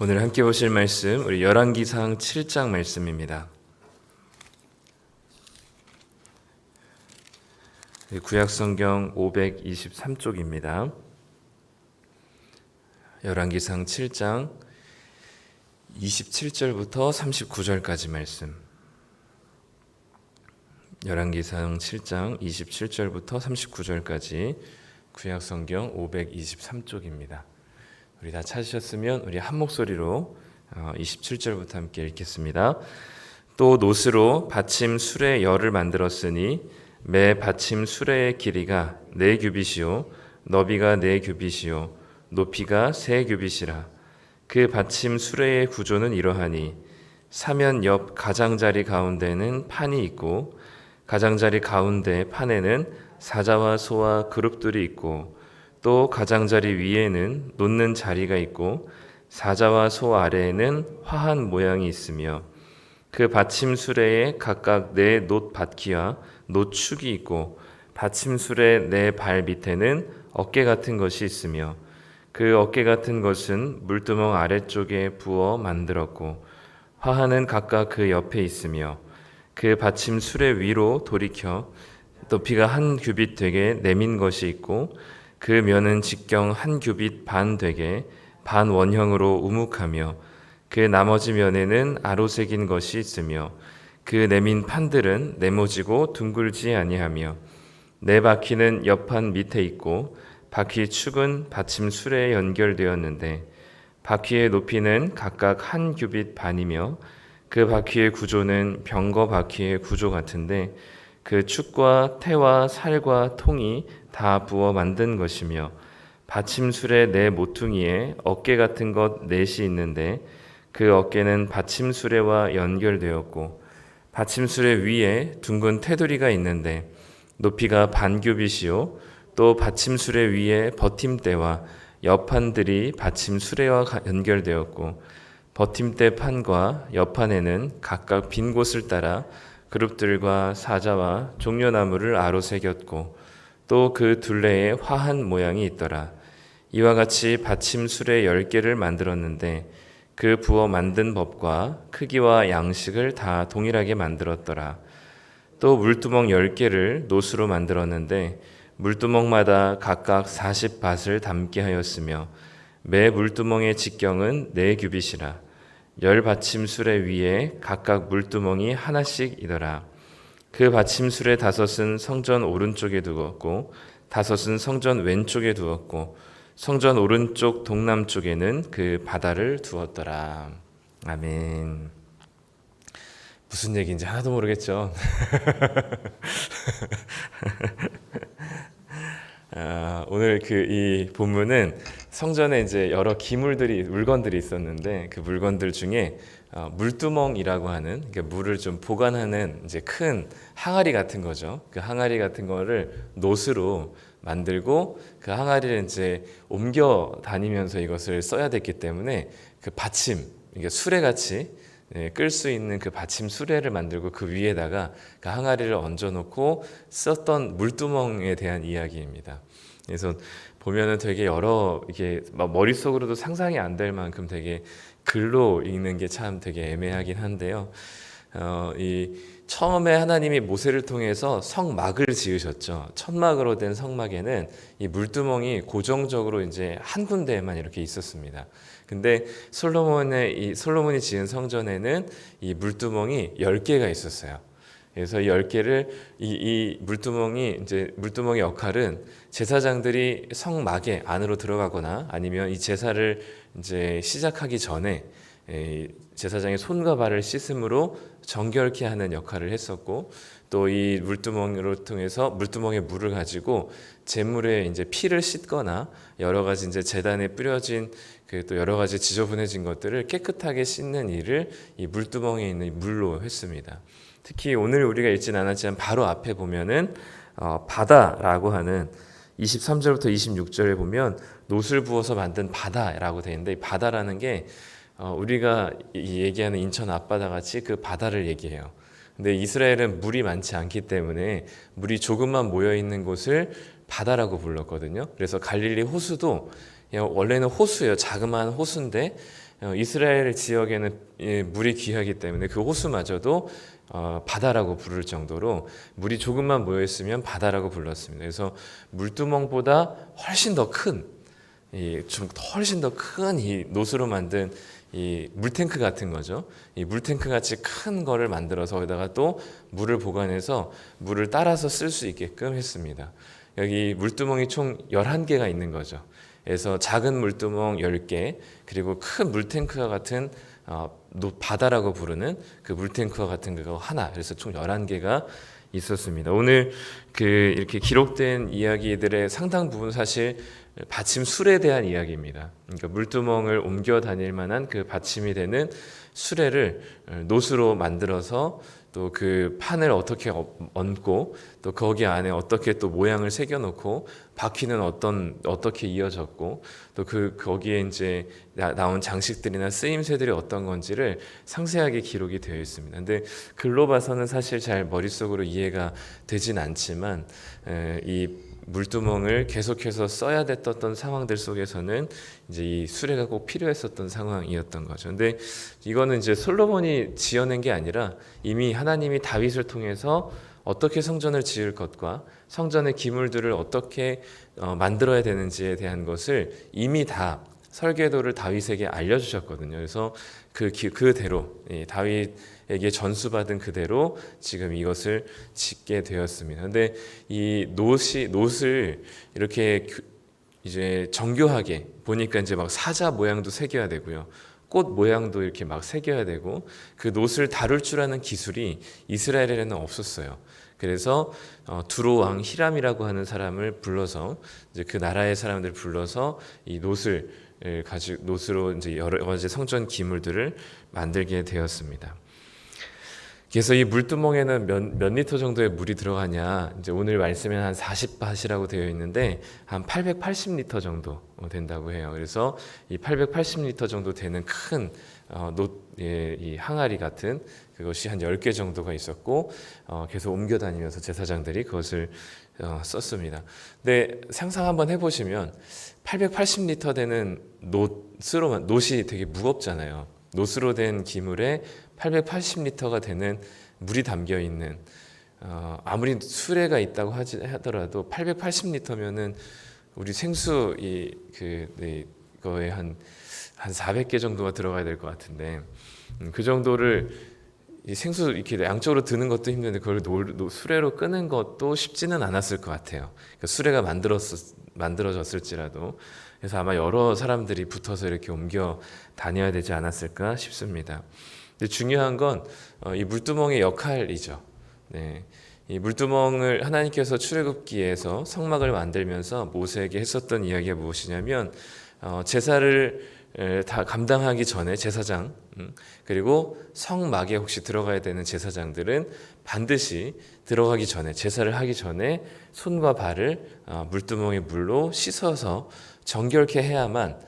오늘 함께 보실 말씀 우리 열왕기상 7장 말씀입니다. 구약성경 523쪽입니다. 열왕기상 7장 27절부터 39절까지 말씀. 열왕기상 7장 27절부터 39절까지 구약성경 523쪽입니다. 우리 다 찾으셨으면 우리 한 목소리로 27절부터 함께 읽겠습니다. 또 노스로 받침 수레 열을 만들었으니 매 받침 수레의 길이가 4규빗이요 너비가 4규빗이요 높이가 3규빗이라. 그 받침 수레의 구조는 이러하니 사면 옆 가장자리 가운데는 판이 있고 가장자리 가운데 판에는 사자와 소와 그룹들이 있고 또 가장자리 위에는 놓는 자리가 있고 사자와 소 아래에는 화한 모양이 있으며 그 받침 수레에 각각 4 바퀴와 노축이 있고 받침 수레 4발 밑에는 어깨 같은 것이 있으며 그 어깨 같은 것은 물두멍 아래쪽에 부어 만들었고 화한은 각각 그 옆에 있으며 그 받침 수레 위로 돌이켜 높이가 1규빗 되게 내민 것이 있고 그 면은 직경 1규빗 반 되게 반 원형으로 우묵하며 그 나머지 면에는 아로 새긴 것이 있으며 그 내민 판들은 네모지고 둥글지 아니하며 4바퀴는 옆판 밑에 있고 바퀴 축은 받침 수레에 연결되었는데 바퀴의 높이는 각각 1규빗 반이며 그 바퀴의 구조는 병거 바퀴의 구조 같은데 그 축과 태와 살과 통이 다 부어 만든 것이며 받침술의 4 모퉁이에 어깨 같은 것 4이 있는데 그 어깨는 받침수레와 연결되었고 받침수레 위에 둥근 테두리가 있는데 높이가 반규빗이요 또 받침수레 위에 버팀대와 옆판들이 받침수레와 연결되었고 버팀대 판과 옆판에는 각각 빈 곳을 따라 그룹들과 사자와 종려나무를 아로 새겼고 또 그 둘레에 화한 모양이 있더라. 이와 같이 받침 수레 10개를 만들었는데 그 부어 만든 법과 크기와 양식을 다 동일하게 만들었더라. 또 물두멍 10개를 노수로 만들었는데 물두멍마다 각각 40밭을 담게 하였으며 매 물두멍의 직경은 4규빗이라. 10받침 수레 위에 각각 물두멍이 하나씩이더라. 그 받침 수레 5은 성전 오른쪽에 두었고 5은 성전 왼쪽에 두었고 성전 오른쪽 동남쪽에는 그 바다를 두었더라. 아멘. 무슨 얘기인지 하나도 모르겠죠. 오늘 이 본문은 성전에 이제 여러 물건들이 있었는데 그 물건들 중에 물두멍이라고 하는 그러니까 물을 좀 보관하는 이제 큰 항아리 같은 거죠. 그 항아리 같은 거를 노스로 만들고 그 항아리를 이제 옮겨 다니면서 이것을 써야 됐기 때문에 그 받침, 그러니까 수레같이 끌 수 있는 그 받침 수레를 만들고 그 위에다가 그 항아리를 얹어놓고 썼던 물두멍에 대한 이야기입니다. 그래서 보면은 되게 이게 막 머릿속으로도 상상이 안 될 만큼 되게 글로 읽는 게 참 되게 애매하긴 한데요. 처음에 하나님이 모세를 통해서 성막을 지으셨죠. 천막으로 된 성막에는 이 물두멍이 고정적으로 이제 한 군데에만 이렇게 있었습니다. 근데 솔로몬이 지은 성전에는 이 물두멍이 10개가 있었어요. 그래서 10개를 이 물두멍의 역할은 제사장들이 성막에 안으로 들어가거나 아니면 이 제사를 이제 시작하기 전에 제사장의 손과 발을 씻음으로 정결케 하는 역할을 했었고 또 이 물두멍으로 통해서 물두멍의 물을 가지고 제물에 이제 피를 씻거나 여러 가지 이제 제단에 뿌려진 또 여러 가지 지저분해진 것들을 깨끗하게 씻는 일을 이 물두멍에 있는 물로 했습니다. 특히 오늘 우리가 읽진 않았지만 바로 앞에 보면은 바다라고 하는 23절부터 26절에 보면 노술 부어서 만든 바다라고 되어 있는데 이 바다라는 게 우리가 얘기하는 인천 앞바다 같이 그 바다를 얘기해요. 근데 이스라엘은 물이 많지 않기 때문에 물이 조금만 모여 있는 곳을 바다라고 불렀거든요. 그래서 갈릴리 호수도 원래는 호수예요. 자그마한 호수인데 이스라엘 지역에는 물이 귀하기 때문에 그 호수마저도 바다라고 부를 정도로 물이 조금만 모여 있으면 바다라고 불렀습니다. 그래서 물두멍보다 훨씬 더 큰, 좀 훨씬 더 큰 이 노수로 만든 이 물탱크 같은 거죠. 이 물탱크 같이 큰 거를 만들어서 거기다가 또 물을 보관해서 물을 따라서 쓸 수 있게끔 했습니다. 여기 물두멍이 총 11개가 있는 거죠. 그래서 작은 물두멍 10개, 그리고 큰 물탱크와 같은 바다라고 부르는 그 물탱크와 같은 그거 하나, 그래서 총 11개가 있었습니다. 오늘 이렇게 기록된 이야기들의 상당 부분 사실 받침 수레에 대한 이야기입니다. 그러니까 물두멍을 옮겨 다닐 만한 그 받침이 되는 수레를 노수로 만들어서 또 그 판을 어떻게 얹고 또 거기 안에 어떻게 또 모양을 새겨놓고 바퀴는 어떻게 이어졌고 또 거기에 이제 나온 장식들이나 쓰임새들이 어떤 건지를 상세하게 기록이 되어 있습니다. 근데 글로 봐서는 사실 잘 머릿속으로 이해가 되진 않지만 이 물두멍을 계속해서 써야 됐던 상황들 속에서는 이제 이 수레가 꼭 필요했었던 상황이었던 거죠. 근데 이거는 이제 솔로몬이 지어낸 게 아니라 이미 하나님이 다윗을 통해서 어떻게 성전을 지을 것과 성전의 기물들을 어떻게 만들어야 되는지에 대한 것을 이미 다 설계도를 다윗에게 알려주셨거든요. 그래서 그대로 다윗에게 전수받은 그대로 지금 이것을 짓게 되었습니다. 그런데 이 노을 이렇게 이제 정교하게 보니까 이제 막 사자 모양도 새겨야 되고요. 꽃 모양도 이렇게 막 새겨야 되고 그 노을 다룰 줄 아는 기술이 이스라엘에는 없었어요. 그래서 두로 왕 히람이라고 하는 사람을 불러서 이제 그 나라의 사람들 불러서 이 노스로 이제 여러 가지 성전 기물들을 만들게 되었습니다. 그래서 이 물두멍에는 몇 리터 정도의 물이 들어가냐? 이제 오늘 말씀에는 한 40밭이라고 되어 있는데 한 880리터 정도 된다고 해요. 그래서 이 880리터 정도 되는 큰 이 항아리 같은 그것이 한 10개 정도가 있었고 계속 옮겨 다니면서 제사장들이 그것을 썼습니다. 근데 상상 한번 해보시면 880리터 되는 노시 되게 무겁잖아요. 노스로 된 기물에 880리터가 되는 물이 담겨 있는 아무리 수레가 있다고 하더라도 880리터면은 우리 생수 거에 한 400개 정도가 들어가야 될 것 같은데 그 정도를 이 생수 이렇게 양쪽으로 드는 것도 힘든데 그걸 수레로 끄는 것도 쉽지는 않았을 것 같아요. 그러니까 수레가 만들어졌을지라도 그래서 아마 여러 사람들이 붙어서 이렇게 옮겨 다녀야 되지 않았을까 싶습니다. 근데 중요한 건 이 물두멍의 역할이죠. 네. 이 물두멍을 하나님께서 출애굽기에서 성막을 만들면서 모세에게 했었던 이야기가 무엇이냐면 제사를 다 감당하기 전에 제사장 그리고 성막에 혹시 들어가야 되는 제사장들은 반드시 들어가기 전에 제사를 하기 전에 손과 발을 물두멍의 물로 씻어서 정결케 해야만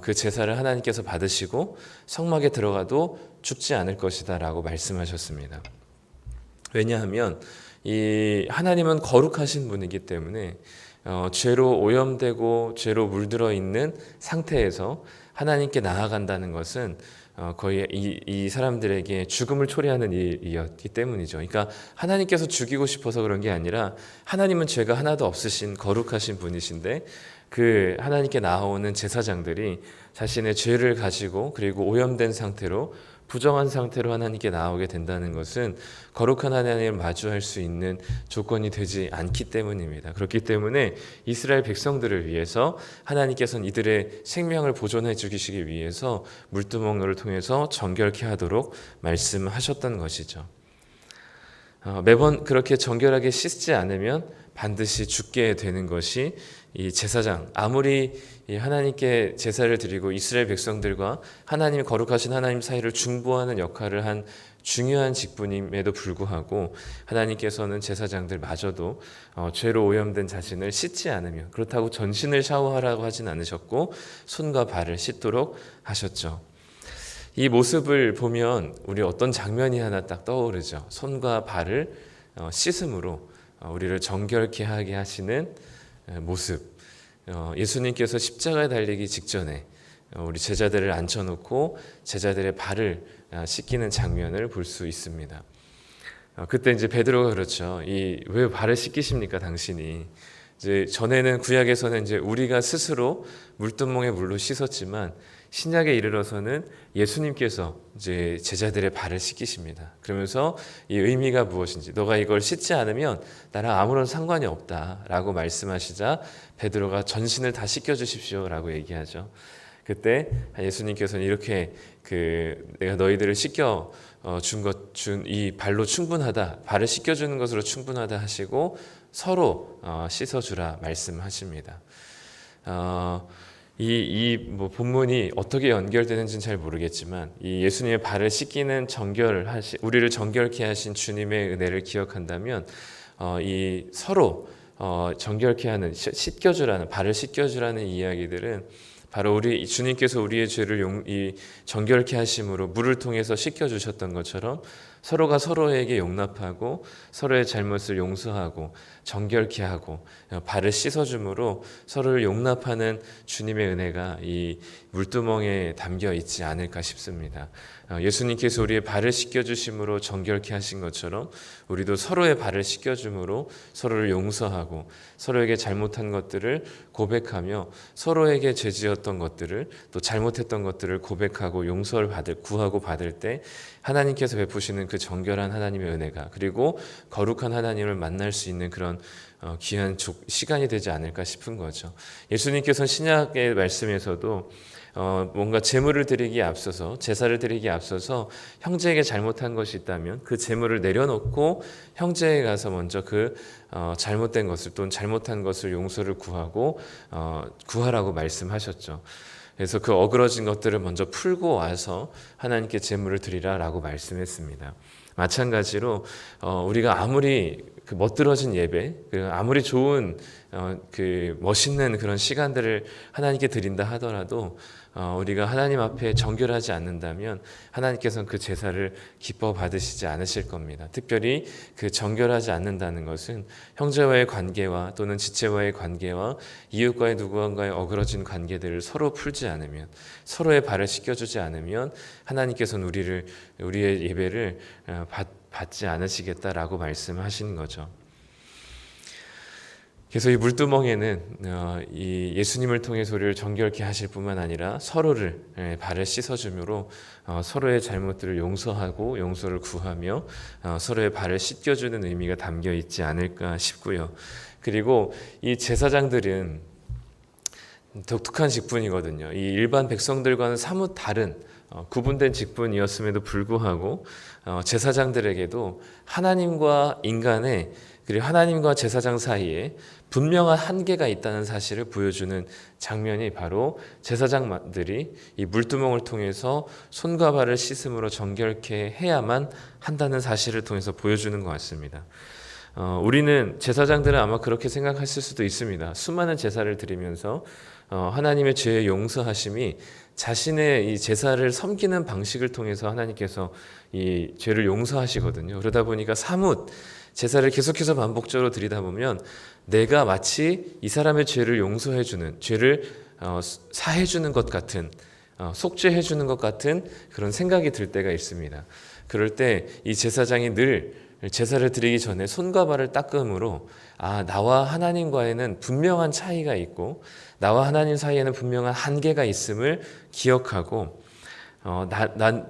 그 제사를 하나님께서 받으시고 성막에 들어가도 죽지 않을 것이다 라고 말씀하셨습니다. 왜냐하면 이 하나님은 거룩하신 분이기 때문에 죄로 오염되고 죄로 물들어 있는 상태에서 하나님께 나아간다는 것은 거의 이 사람들에게 죽음을 초래하는 일이었기 때문이죠. 그러니까 하나님께서 죽이고 싶어서 그런 게 아니라 하나님은 죄가 하나도 없으신 거룩하신 분이신데 그 하나님께 나아오는 제사장들이 자신의 죄를 가지고 그리고 오염된 상태로 부정한 상태로 하나님께 나오게 된다는 것은 거룩한 하나님을 마주할 수 있는 조건이 되지 않기 때문입니다. 그렇기 때문에 이스라엘 백성들을 위해서 하나님께서는 이들의 생명을 보존해 주시기 위해서 물두멍을 통해서 정결케 하도록 말씀하셨던 것이죠. 매번 그렇게 정결하게 씻지 않으면 반드시 죽게 되는 것이 이 제사장, 아무리 하나님께 제사를 드리고 이스라엘 백성들과 하나님이 거룩하신 하나님 사이를 중보하는 역할을 한 중요한 직분임에도 불구하고 하나님께서는 제사장들마저도 죄로 오염된 자신을 씻지 않으며 그렇다고 전신을 샤워하라고 하진 않으셨고 손과 발을 씻도록 하셨죠. 이 모습을 보면 우리 어떤 장면이 하나 딱 떠오르죠. 손과 발을 씻음으로 우리를 정결케 하게 하시는 모습. 예수님께서 십자가에 달리기 직전에 우리 제자들을 앉혀놓고 제자들의 발을 씻기는 장면을 볼 수 있습니다. 그때 이제 베드로가 그렇죠. 왜 발을 씻기십니까, 당신이? 이제 전에는 구약에서는 이제 우리가 스스로 물두멍에 물로 씻었지만 신약에 이르러서는 예수님께서 이제 제자들의 발을 씻기십니다. 그러면서 이 의미가 무엇인지, 너가 이걸 씻지 않으면 나랑 아무런 상관이 없다라고 말씀하시자 베드로가 전신을 다 씻겨 주십시오라고 얘기하죠. 그때 예수님께서는 이렇게 내가 너희들을 씻겨 준 이 발로 충분하다, 발을 씻겨 주는 것으로 충분하다 하시고 서로 씻어 주라 말씀하십니다. 뭐 본문이 어떻게 연결되는지는 잘 모르겠지만 이 예수님의 발을 씻기는 우리를 정결케 하신 주님의 은혜를 기억한다면 이 서로 정결케 하는 씻겨주라는, 발을 씻겨주라는 이야기들은 바로 주님께서 우리의 죄를 정결케 하심으로 물을 통해서 씻겨주셨던 것처럼 서로가 서로에게 용납하고 서로의 잘못을 용서하고 정결케 하고 발을 씻어줌으로 서로를 용납하는 주님의 은혜가 이 물두멍에 담겨 있지 않을까 싶습니다. 예수님께서 우리의 발을 씻겨주심으로 정결케 하신 것처럼 우리도 서로의 발을 씻겨줌으로 서로를 용서하고 서로에게 잘못한 것들을 고백하며 서로에게 죄지었던 것들을 또 잘못했던 것들을 고백하고 용서를 구하고 받을 때 하나님께서 베푸시는 그 정결한 하나님의 은혜가, 그리고 거룩한 하나님을 만날 수 있는 그런 귀한 시간이 되지 않을까 싶은 거죠. 예수님께서는 신약의 말씀에서도 뭔가 제물을 드리기에 앞서서, 제사를 드리기에 앞서서 형제에게 잘못한 것이 있다면 그 제물을 내려놓고 형제에 가서 먼저 잘못된 것을 또는 잘못한 것을 용서를 구하라고 말씀하셨죠. 그래서 그 어그러진 것들을 먼저 풀고 와서 하나님께 제물을 드리라라고 말씀했습니다. 마찬가지로 우리가 아무리 멋들어진 예배, 아무리 좋은 멋있는 그런 시간들을 하나님께 드린다 하더라도 우리가 하나님 앞에 정결하지 않는다면 하나님께서는 그 제사를 기뻐 받으시지 않으실 겁니다. 특별히 정결하지 않는다는 것은 형제와의 관계와 또는 지체와의 관계와 이웃과의 누구와의 어그러진 관계들을 서로 풀지 않으면, 서로의 발을 씻겨주지 않으면 하나님께서는 우리의 예배를 받지 않으시겠다라고 말씀하시는 거죠. 그래서 이 물두멍에는 이 예수님을 통해서 우리를 정결케 하실 뿐만 아니라 서로를 발을 씻어주므로 서로의 잘못들을 용서하고 용서를 구하며 서로의 발을 씻겨주는 의미가 담겨 있지 않을까 싶고요. 그리고 이 제사장들은 독특한 직분이거든요. 이 일반 백성들과는 사뭇 다른 구분된 직분이었음에도 불구하고 제사장들에게도 하나님과 인간의, 그리고 하나님과 제사장 사이에 분명한 한계가 있다는 사실을 보여주는 장면이 바로 제사장들이 이 물두멍을 통해서 손과 발을 씻음으로 정결케 해야만 한다는 사실을 통해서 보여주는 것 같습니다. 우리는, 제사장들은 아마 그렇게 생각했을 수도 있습니다. 수많은 제사를 드리면서 하나님의 죄의 용서하심이 자신의 이 제사를 섬기는 방식을 통해서 하나님께서 이 죄를 용서하시거든요. 그러다 보니까 사뭇 제사를 계속해서 반복적으로 드리다 보면 내가 마치 이 사람의 죄를 용서해주는, 죄를 사해주는 것 같은, 속죄해주는 것 같은 그런 생각이 들 때가 있습니다. 그럴 때 이 제사장이 늘 제사를 드리기 전에 손과 발을 닦음으로 나와 하나님과에는 분명한 차이가 있고 나와 하나님 사이에는 분명한 한계가 있음을 기억하고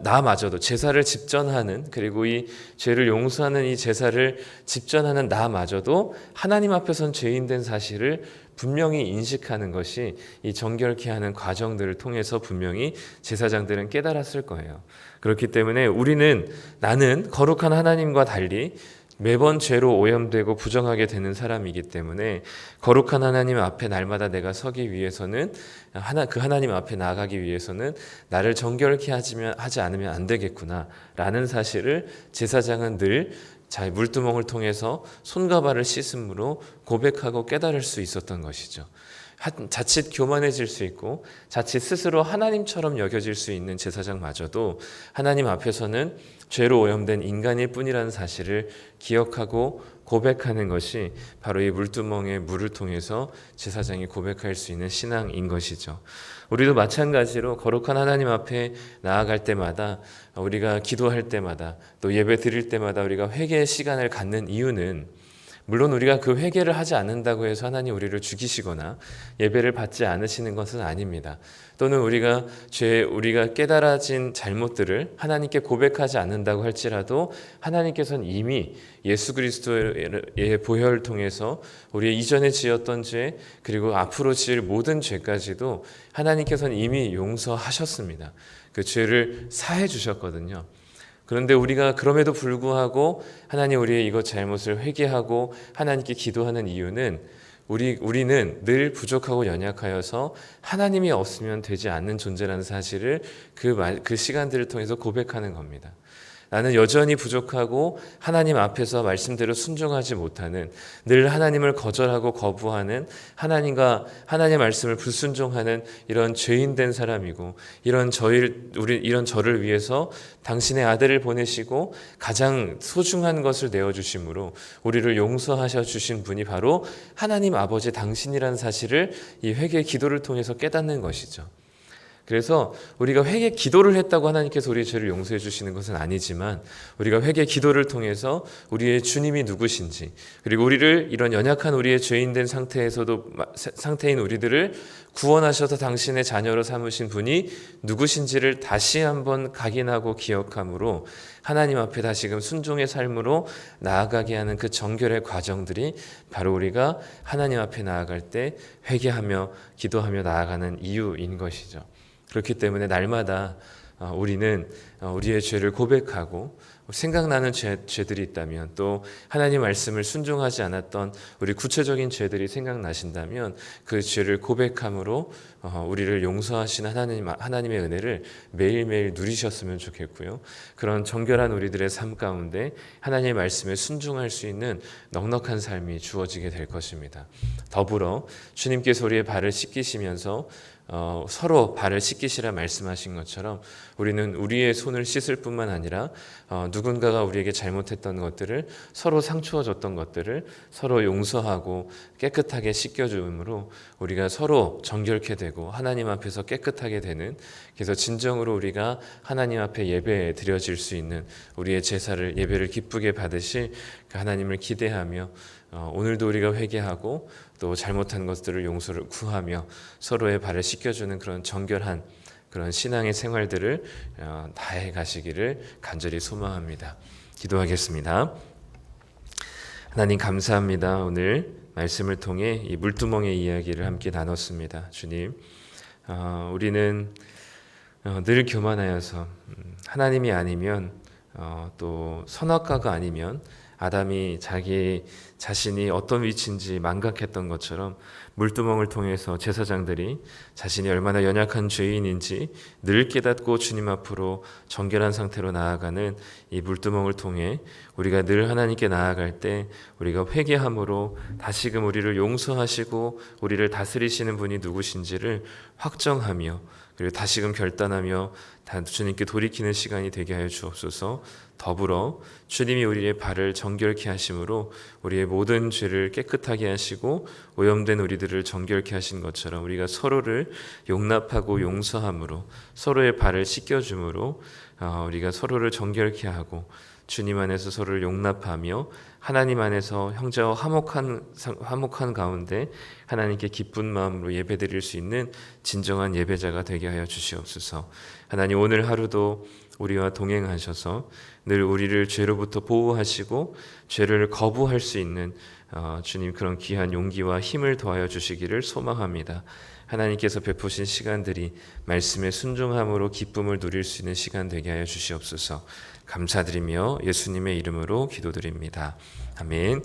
나마저도 제사를 집전하는, 그리고 이 죄를 용서하는 이 제사를 집전하는 나마저도 하나님 앞에선 죄인 된 사실을 분명히 인식하는 것이 이 정결케 하는 과정들을 통해서 분명히 제사장들은 깨달았을 거예요. 그렇기 때문에 나는 거룩한 하나님과 달리 매번 죄로 오염되고 부정하게 되는 사람이기 때문에 거룩한 하나님 앞에 날마다 내가 서기 위해서는, 그 하나님 앞에 나아가기 위해서는 나를 정결케 하지 않으면 안 되겠구나 라는 사실을 제사장은 늘 물두멍을 통해서 손과 발을 씻음으로 고백하고 깨달을 수 있었던 것이죠. 자칫 교만해질 수 있고 자칫 스스로 하나님처럼 여겨질 수 있는 제사장마저도 하나님 앞에서는 죄로 오염된 인간일 뿐이라는 사실을 기억하고 고백하는 것이 바로 이 물두멍의 물을 통해서 제사장이 고백할 수 있는 신앙인 것이죠. 우리도 마찬가지로 거룩한 하나님 앞에 나아갈 때마다, 우리가 기도할 때마다, 또 예배 드릴 때마다 우리가 회개의 시간을 갖는 이유는, 물론 우리가 그 회개를 하지 않는다고 해서 하나님 우리를 죽이시거나 예배를 받지 않으시는 것은 아닙니다. 또는 우리가 깨달아진 잘못들을 하나님께 고백하지 않는다고 할지라도 하나님께서는 이미 예수 그리스도의 보혈을 통해서 우리의 이전에 지었던 죄, 그리고 앞으로 지을 모든 죄까지도 하나님께서는 이미 용서하셨습니다. 그 죄를 사해 주셨거든요. 그런데 우리가 그럼에도 불구하고 하나님 우리의 이것 잘못을 회개하고 하나님께 기도하는 이유는 우리는 늘 부족하고 연약하여서 하나님이 없으면 되지 않는 존재라는 사실을 그 시간들을 통해서 고백하는 겁니다. 나는 여전히 부족하고 하나님 앞에서 말씀대로 순종하지 못하는, 늘 하나님을 거절하고 거부하는, 하나님의 말씀을 불순종하는 이런 죄인된 사람이고, 이런 저를 위해서 당신의 아들을 보내시고 가장 소중한 것을 내어주심으로 우리를 용서하셔 주신 분이 바로 하나님 아버지 당신이라는 사실을 이 회개 기도를 통해서 깨닫는 것이죠. 그래서 우리가 회개 기도를 했다고 하나님께서 우리의 죄를 용서해 주시는 것은 아니지만, 우리가 회개 기도를 통해서 우리의 주님이 누구신지, 그리고 우리를 이런 연약한 우리의 죄인된 상태인 우리들을 구원하셔서 당신의 자녀로 삼으신 분이 누구신지를 다시 한번 각인하고 기억함으로 하나님 앞에 다시금 순종의 삶으로 나아가게 하는 그 정결의 과정들이 바로 우리가 하나님 앞에 나아갈 때 회개하며 기도하며 나아가는 이유인 것이죠. 그렇기 때문에 날마다 우리는 우리의 죄를 고백하고, 생각나는 죄들이 있다면, 또 하나님 말씀을 순종하지 않았던 우리 구체적인 죄들이 생각나신다면 그 죄를 고백함으로 우리를 용서하신 하나님의 은혜를 매일매일 누리셨으면 좋겠고요. 그런 정결한 우리들의 삶 가운데 하나님의 말씀에 순종할 수 있는 넉넉한 삶이 주어지게 될 것입니다. 더불어 주님께서 우리의 발을 씻기시면서 서로 발을 씻기시라 말씀하신 것처럼 우리는 우리의 손을 씻을 뿐만 아니라 누군가가 우리에게 잘못했던 것들을, 서로 상처 줬던 것들을 서로 용서하고 깨끗하게 씻겨줌으로 우리가 서로 정결케 되고 하나님 앞에서 깨끗하게 되는, 그래서 진정으로 우리가 하나님 앞에 예배에 드려질 수 있는 우리의 제사를, 예배를 기쁘게 받으실 그 하나님을 기대하며 오늘도 우리가 회개하고 또 잘못한 것들을 용서를 구하며 서로의 발을 씻겨주는 그런 정결한 그런 신앙의 생활들을 다해 가시기를 간절히 소망합니다. 기도하겠습니다. 하나님 감사합니다. 오늘 말씀을 통해 이 물두멍의 이야기를 함께 나눴습니다. 주님, 우리는 늘 교만하여서 하나님이 아니면, 또 선악과가 아니면 아담이 자기 자신이 어떤 위치인지 망각했던 것처럼 물두멍을 통해서 제사장들이 자신이 얼마나 연약한 죄인인지 늘 깨닫고 주님 앞으로 정결한 상태로 나아가는 이 물두멍을 통해 우리가 늘 하나님께 나아갈 때 우리가 회개함으로 다시금 우리를 용서하시고 우리를 다스리시는 분이 누구신지를 확정하며, 그리고 다시금 결단하며 주님께 돌이키는 시간이 되게 하여 주옵소서. 더불어 주님이 우리의 발을 정결케 하심으로 우리의 모든 죄를 깨끗하게 하시고 오염된 우리들을 정결케 하신 것처럼 우리가 서로를 용납하고 용서함으로, 서로의 발을 씻겨줌으로 우리가 서로를 정결케 하고 주님 안에서 서로를 용납하며 하나님 안에서 형제와 화목한 가운데 하나님께 기쁜 마음으로 예배드릴 수 있는 진정한 예배자가 되게 하여 주시옵소서. 하나님, 오늘 하루도 우리와 동행하셔서 늘 우리를 죄로부터 보호하시고 죄를 거부할 수 있는 주님 그런 귀한 용기와 힘을 더하여 주시기를 소망합니다. 하나님께서 베푸신 시간들이 말씀에 순종함으로 기쁨을 누릴 수 있는 시간 되게 하여 주시옵소서. 감사드리며 예수님의 이름으로 기도드립니다. 아멘.